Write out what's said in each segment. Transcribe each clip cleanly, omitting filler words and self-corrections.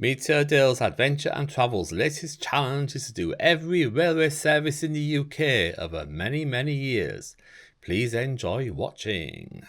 Meteordale's Adventure and Travel's latest challenge is to do every railway service in the UK over many, many years. Please enjoy watching.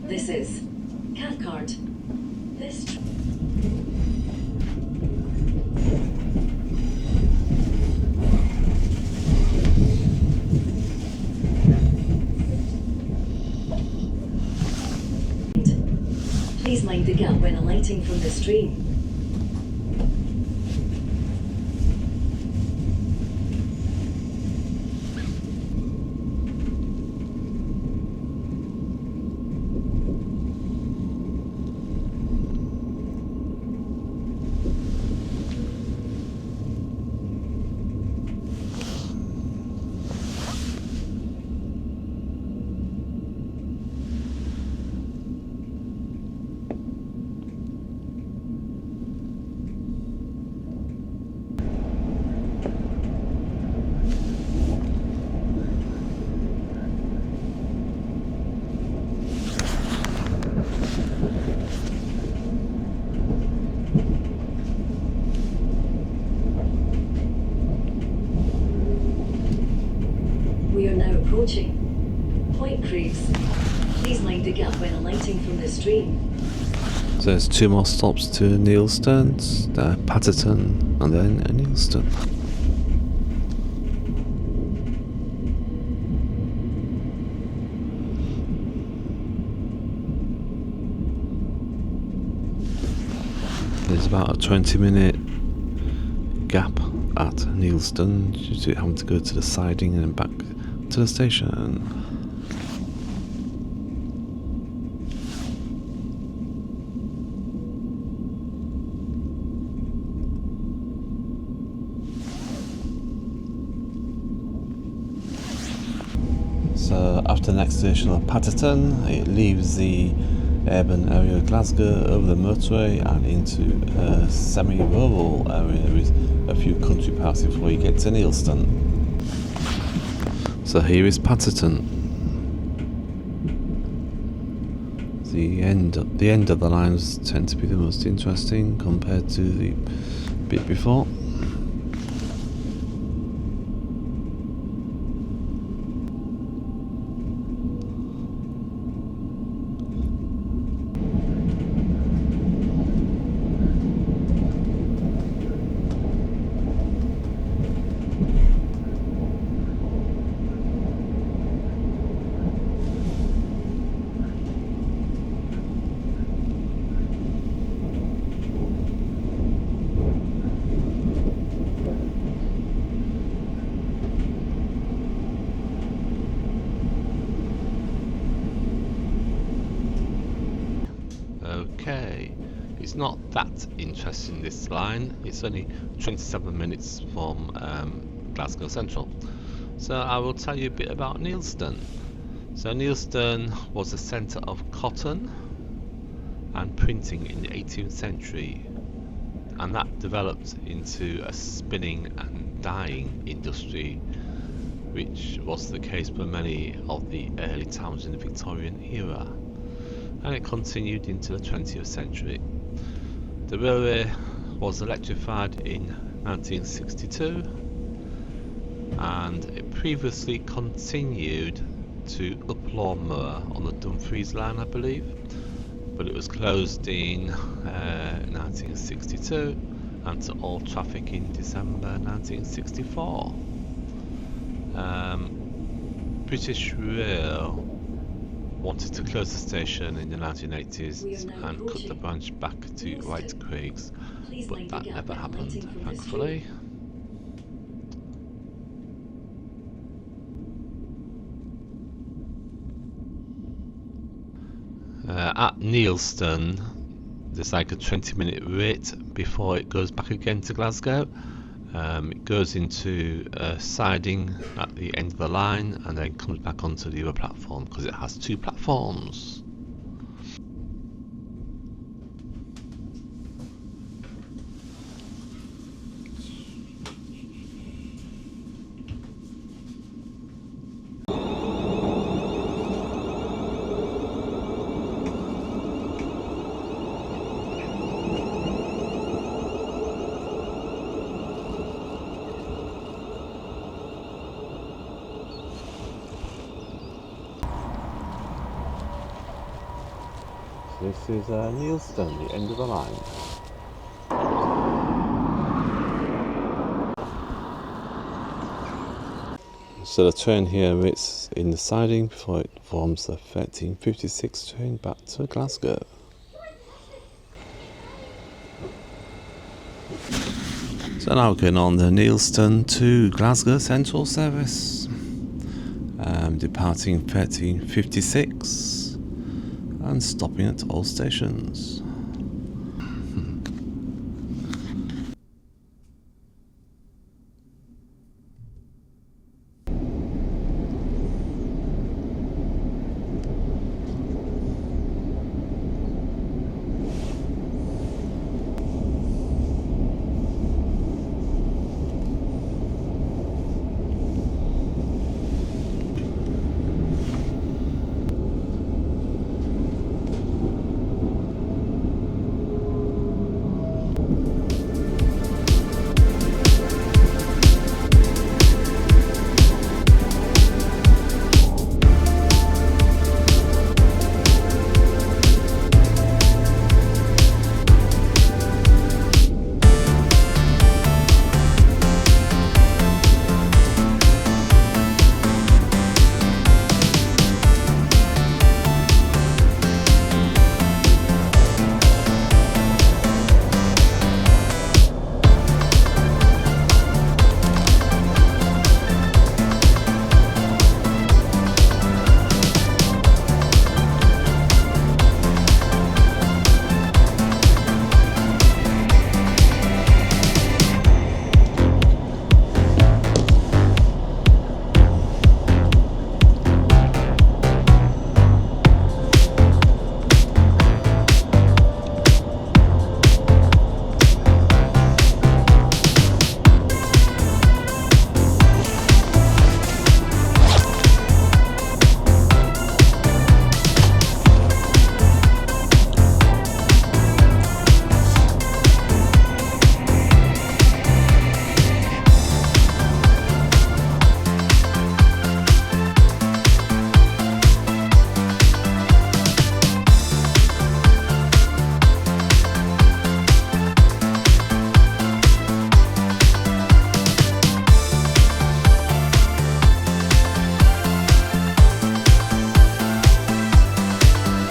This is Cathcart. This Please mind the gap when alighting from the stream. We are now approaching Point Creeps. Please mind the gap when alighting from the stream. So there's two more stops to Neilston, Patterton, and then Neilston. There's about a 20-minute gap at Neilston due to having to go to the siding and back to the station. So after the next station of Patterton, it leaves the urban area of Glasgow over the motorway and into a semi-rural area with a few country parts before you get to Neilston. So here is Patterton. The end of the lines tend to be the most interesting compared to the bit before. it's not that interesting, this line. It's only 27 minutes from Glasgow Central. So I will tell you a bit about Neilston. So Neilston was a centre of cotton and printing in the 18th century, and that developed into a spinning and dyeing industry, which was the case for many of the early towns in the Victorian era, and it continued into the 20th century. The railway was electrified in 1962, and it previously continued to Uplomoor on the Dumfries line, I believe, but it was closed in 1962 and to all traffic in December 1964. British Rail wanted to close the station in the 1980s and cut the branch back to White Craigs, but that never happened, thankfully. At Neilston, there's like a 20-minute wait before it goes back again to Glasgow. It goes into a siding at the end of the line and then comes back onto the other platform because it has two platforms. This is Neilston, the end of the line. So the train here waits in the siding before it forms the 1356 train back to Glasgow. So now we're going on the Neilston to Glasgow Central service, departing 1356 and stopping at all stations.